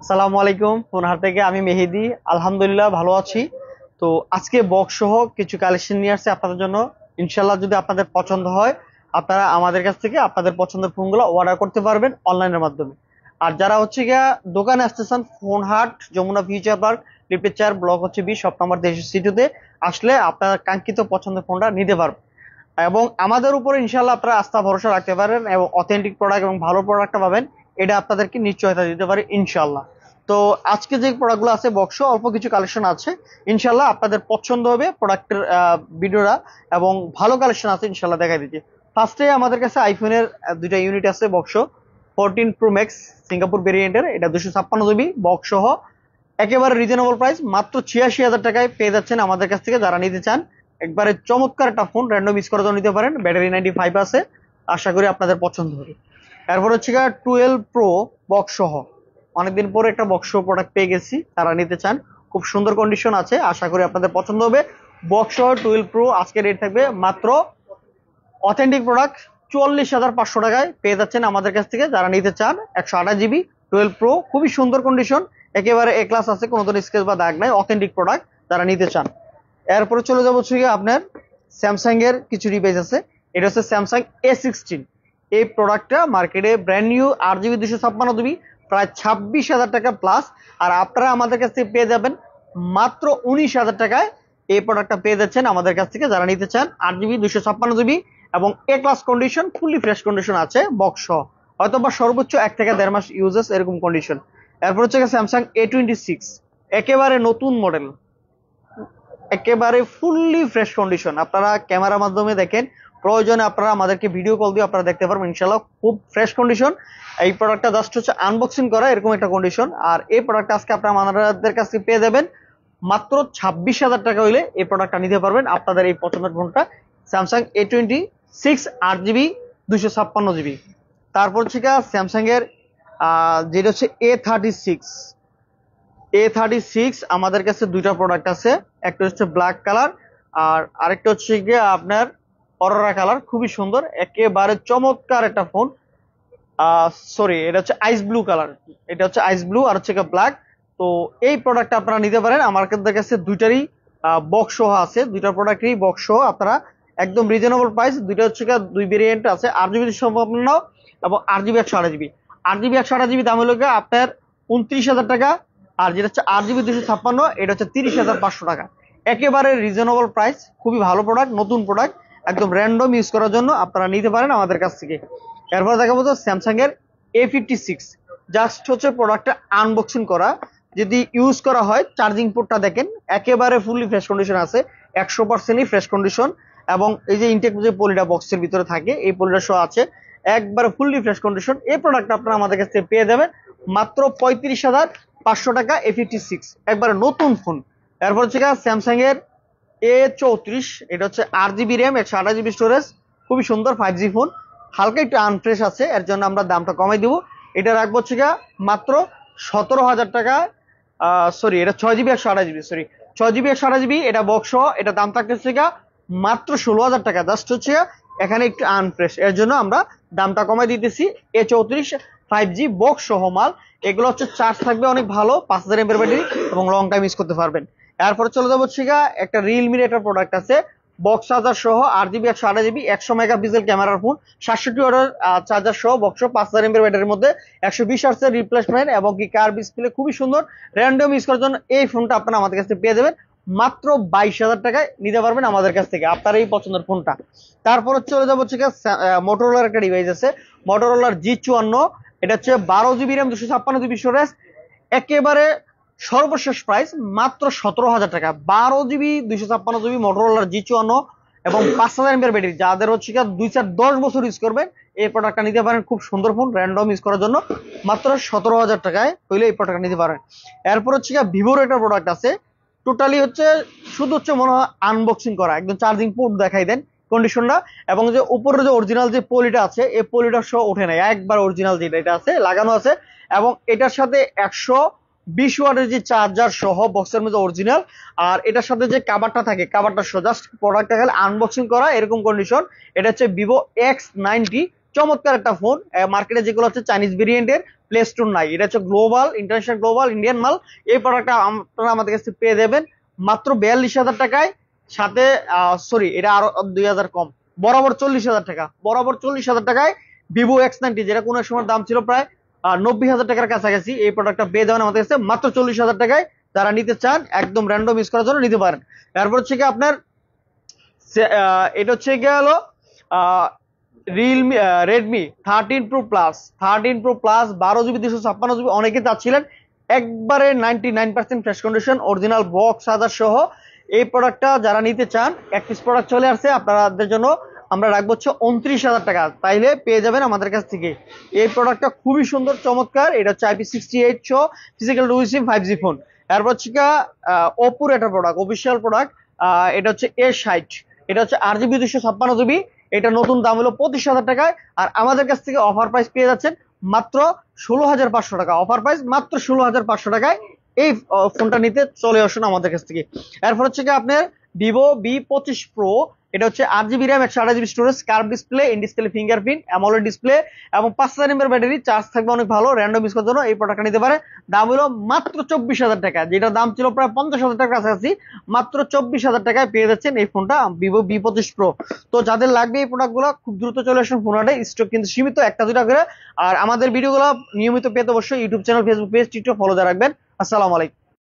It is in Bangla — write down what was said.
আসসালামু আলাইকুম। ফোনহার থেকে আমি মেহেদি। আলহামদুলিল্লাহ ভালো আছি। তো আজকে বক্স সহ কিছু কালেকশন নিয়ে আসছে আপনাদের জন্য। ইনশাল্লাহ যদি আপনাদের পছন্দ হয় আপনারা আমাদের কাছ থেকে আপনাদের পছন্দের ফোনগুলো অর্ডার করতে পারবেন অনলাইনের মাধ্যমে। আর যারা হচ্ছে গিয়া দোকানে আসতেছেন, ফোনহাট যমুনা ফিউচার পার্ক লিফটের 4 ব্লক হচ্ছে 20 শপ নম্বর 63 আসলে আপনার কাঙ্ক্ষিত পছন্দের ফোনটা নিতে পারবেন। এবং আমাদের উপরে ইনশাল্লাহ আপনারা আস্থা ভরসা রাখতে পারেন এবং অথেন্টিক প্রোডাক্ট এবং ভালো প্রোডাক্টটা পাবেন। এটা আপনাদেরকে নিশ্চয়তা দিতে পারি ইনশাল্লাহ। তো আজকে যে প্রোডাক্টগুলো আছে বক্স অল্প কিছু কালেকশন আছে, ইনশাল্লাহ আপনাদের পছন্দ হবে প্রোডাক্টের ভিডিওটা, এবং ভালো কালেকশন আছে ইনশাল্লাহ দেখাই দিচ্ছি। ফার্স্টে আমাদের কাছে আইফোনের দুইটা ইউনিট আছে বক্স। 14 Pro Max সিঙ্গাপুর ভেরিয়েন্টের, এটা 256 জিবি বক্স সহ, একেবারে রিজনেবল প্রাইস মাত্র 86,000 টাকায় পেয়ে যাচ্ছেন আমাদের কাছ থেকে। যারা নিতে চান একবারে চমৎকার একটা ফোন, র্যান্ডম ইউজ করার জন্য নিতে পারেন। ব্যাটারি 95 আছে, আশা করি আপনাদের পছন্দ হবে। এরপর হচ্ছে 12 Pro বক্স সহ, অনেকদিন পরে একটা বক্স প্রোডাক্ট পেয়ে গেছি, তারা নিতে চান, খুব সুন্দর কন্ডিশন আছে, আশা করি আপনাদের পছন্দ হবে। বক্স সহ 12 Pro আজকে রেট থাকবে মাত্র অথেন্টিক প্রোডাক্ট 44,500 টাকায় পেয়ে যাচ্ছেন আমাদের কাছ থেকে। যারা নিতে চান 128 জিবি 12 Pro, খুবই সুন্দর কন্ডিশন, একেবারে এ ক্লাস আছে, কোনো ধরনের স্ক্র্যাচ বা দাগ নাই, অথেন্টিক প্রোডাক্ট যারা নিতে চান। এরপরে চলে যাবো হচ্ছে আপনার স্যামসাং এর কিছু ডিভাইস আছে। এটা হচ্ছে স্যামসাং A16। এই প্রোডাক্টটা মার্কেটে ব্র্যান্ড নিউ 8 জিবি 256 জিবি, প্রায় 26,000 টাকা প্লাস। আর আপনারা আমাদের কাছ থেকে পেয়ে যাবেন মাত্র 19,000 টাকায়। এই প্রোডাক্টটা পেয়ে যাচ্ছেন আমাদের কাছ থেকে যারা নিতে চান। 8 জিবি 256 জিবি এবং A class condition, fully fresh condition আছে বক্স, হয়তো বা সর্বোচ্চ 1 থেকে 1.5 মাস ইউজেস এরকম কন্ডিশন। এরপর হচ্ছে স্যামসাং A26, একেবারে নতুন মডেল, একেবারে ফুললি ফ্রেশ কন্ডিশন। আপনারা ক্যামেরার মাধ্যমে দেখেন, প্রয়োজনে আপনারা আমাদেরকে ভিডিও কল দিয়ে আপনারা দেখতে পারবেন, ইনশাল্লাহ খুব ফ্রেশ কন্ডিশন। এই প্রোডাক্টটা জাস্ট হচ্ছে আনবক্সিং করা এরকম একটা কন্ডিশন। আর এই প্রোডাক্টটা আজকে আপনারা আমাদের কাছে পেয়ে যাবেন মাত্র 26,000 টাকা হইলে এই প্রোডাক্টটা নিতে পারবেন আপনাদের এই পছন্দের ফোনটা, স্যামসাং A26 8 জিবি 256 জিবি। তারপর হচ্ছে স্যামসাং এর যেটা হচ্ছে A36 আমাদের কাছে দুইটা প্রোডাক্ট আছে। একটা হচ্ছে ব্ল্যাক কালার, আর আরেকটা হচ্ছে গিয়ে আপনার অরোরা কালার, খুবই সুন্দর, একেবারে চমৎকার একটা ফোন। সরি, এটা হচ্ছে আইস ব্লু কালার, এটা হচ্ছে আইস ব্লু আর হচ্ছে ব্ল্যাক। তো এই প্রোডাক্টটা আপনারা নিতে পারেন আমাদের কাছে। দুইটারই বক্স সহ আছে, দুইটা প্রোডাক্টই বক্স সহ, আপনারা একদম রিজনেবল প্রাইস। দুইটা হচ্ছে দুই ভেরিয়েন্ট আছে, 8 জিবি সম্পন্ন এবং 8 জিবি 128 জিবি। 8 জিবি 128 জিবি দাম হলো আপনার 29,000 টাকা। আর যেটা হচ্ছে 8 জিবি 256, এটা হচ্ছে 30,500 টাকা। একেবারে রিজনেবল প্রাইস, খুবই ভালো প্রোডাক্ট, নতুন প্রোডাক্ট, একদম র্যান্ডম ইউজ করার জন্য আপনারা নিতে পারেন আমাদের কাছ থেকে। এরপর দেখাবো তো স্যামসাং এর A56, জাস্ট হচ্ছে প্রোডাক্টটা আনবক্সিং করা। যদি ইউজ করা হয়, চার্জিং পোর্টটা দেখেন একেবারে ফুললি ফ্রেশ কন্ডিশন আছে, 100%ই ফ্রেশ কন্ডিশন। এবং এই যে ইনটেক যে পলিটা বক্সের ভিতরে থাকে, এই পলিটা সহ আছে, একবারে ফুললি ফ্রেশ কন্ডিশন। এই প্রোডাক্টটা আপনারা আমাদের কাছ থেকে পেয়ে যাবেন মাত্র 35,500 টাকা। A56 একবারে নতুন ফোন। এরপর হচ্ছে স্যামসাং এর A34, এটা হচ্ছে 8 জিবি র্যাম 128 জিবি স্টোরেজ, খুবই সুন্দর 5G ফোন। হালকা একটু আনফ্রেশ আছে, এর জন্য আমরা দামটা কমাই দিব। এটা রাখবো হচ্ছে মাত্র 17,000 টাকা। সরি, এটা 6 GB 128 GB, sorry 6 GB 128 GB, এটা বক্স, এটা দাম থাকতেছে মাত্র 16,000 টাকা। জাস্ট হচ্ছে এখানে একটু আনফ্রেশ, এর জন্য আমরা দামটা কমাই দিতেছি। A34 5G বক্স সহ মাল। এগুলো হচ্ছে চার্জ থাকবে অনেক ভালো, 5,000 এমএর ব্যাটারি, এবং লং টাইম ইউজ করতে পারবেন। এরপরে চলে যাবো একটা রিয়েলমির একটা প্রোডাক্ট আছে বক্স চার্জার সহ, 8 জিবি 128 জিবি, 100 মেগাপিক্সেল ক্যামেরার ফোন, 67 ওয়াটের চার্জার সহ বক্স, 5,000 এমএর ব্যাটারির মধ্যে, 120 হার্টজের রিপ্লেসমেন্ট এবং কি কার্ভ ডিসপ্লে, খুবই সুন্দর। র্যান্ডম ইউজ করার জন্য এই ফোনটা আপনারা আমাদের কাছ থেকে পেয়ে যাবেন মাত্র 22,000 টাকায় নিতে পারবেন আমাদের কাছ থেকে আপনার এই পছন্দের ফোনটা। তারপর চলে যাবো মোটরোলার একটা ডিভাইস আছে, মোটরোলার G54। এটা হচ্ছে 12 জিবি র্যাম 256 জিবি স্টোরেজ, একেবারে সর্বশেষ প্রাইস মাত্র 17,000 টাকা। 12 জিবি 256 জিবি মোটরোলার G54 এবং 5,000 এমএর ব্যাটারি, যাদের হচ্ছে 2-4-10 বছর ইউজ করবেন এই প্রোডাক্টটা নিতে পারেন। খুব সুন্দর ফোন, র্যান্ডম ইউজ করার জন্য মাত্র 17,000 টাকায় হইলে এই প্রোডাক্টটা নিতে পারেন। এরপর হচ্ছে ভিভোর একটা প্রোডাক্ট আছে, টোটালি হচ্ছে শুধু হচ্ছে মনে হয় আনবক্সিং করা, একদম চার্জিং পোর্ট দেখাই দেন কন্ডিশনটা, এবং যে উপরে যে অরিজিনাল যে পলিটা আছে এই পলিটা সহ ওঠে নাই, একবার অরিজিনাল যেটা এটা আছে লাগানো আছে। এবং এটার সাথে 120 ওয়াটের যে চার্জার সহ বক্সের মধ্যে অরিজিনাল। আর এটার সাথে যে কাভারটা থাকে, কাভারটা সহ জাস্ট প্রোডাক্টটা খালি আনবক্সিং করা এরকম কন্ডিশন। এটা হচ্ছে ভিভো X90 চমৎকার একটা ফোন। মার্কেটে যেগুলো হচ্ছে চাইনিজ ভেরিয়েন্টের প্লে স্টোর নাই, এটা হচ্ছে গ্লোবাল, ইন্টারন্যাশনাল গ্লোবাল ইন্ডিয়ান মাল। এই প্রোডাক্টটা আপনারা আমাদের কাছে পেয়ে যাবেন মাত্র 42,000 টাকায়। সাথে সরি, এটা আরো 2,000 কম, বরাবর 40,000 টাকা, বরাবর 40,000 টাকায় ভিভো X90, যেটা কোনো সময় দাম ছিল প্রায় 90,000 টাকার কাছাকাছি। এই প্রোডাক্টটা পেয়ে যাবেন আমাদের কাছে মাত্র 40,000 টাকায়। যারা নিতে চান একদম র্যান্ডম ইউজ করার জন্য নিতে পারেন। তারপর হচ্ছে কি আপনার এটা হচ্ছে গিয়ে হলো Realme Redmi 13 pro plus. 13 pro plus 12 GB 256 GB, অনেকে চাচ্ছিলেন একবারে 99% fresh condition, original box charger সহ। এই প্রোডাক্টটা যারা নিতে চান, এক পিস প্রোডাক্ট চলে আসছে আপনাদের জন্য, আমরা রাখবো হচ্ছে 29,000 টাকা, তাইলে পেয়ে যাবেন আমাদের কাছ থেকে। এই প্রোডাক্টটা খুবই সুন্দর চমৎকার, এটা হচ্ছে IP68 সহ physical dual SIM 5G phone. এরপর হচ্ছে ওপোর একটা প্রোডাক্ট, অফিসিয়াল প্রোডাক্ট, এটা হচ্ছে A60, এটা হচ্ছে 8GB 256 GB। এটা নতুন দাম হলো 25,000 টাকায়, আর আমাদের কাছ থেকে অফার প্রাইস পেয়ে যাচ্ছেন মাত্র 16,500 টাকা। অফার প্রাইস মাত্র 16,500 টাকায় এই ফোনটা নিতে চলে আসুন আমাদের কাছ থেকে। এরপর হচ্ছে আপনার ভিভো V25 Pro, এটা হচ্ছে 8GB RAM 128GB storage, curve display, in display fingerprint, AMOLED display এবং 5000 mAh ব্যাটারি, চার্জ থাকবে অনেক ভালো। র্যান্ডম ইউজ করার জন্য এই প্রোডাক্টটা নিতে পারে। দাম হলো মাত্র 24,000 টাকা, যেটা দাম ছিল প্রায় 50,000 টাকার কাছাকাছি, মাত্র 24,000 টাকায় পেয়ে যাচ্ছেন এই ফোনটা ভিভো V25 Pro। তো যাদের লাগবে এই প্রোডাক্টগুলো খুব দ্রুত চলে আসুন ফোনটায়, স্টক কিন্তু সীমিত, একটা দুটা করে। আর আমাদের ভিডিওগুলো নিয়মিত পেতে অবশ্যই YouTube channel, Facebook page, TikTok follow দিয়ে রাখবেন। আসসালামু আলাইকুম।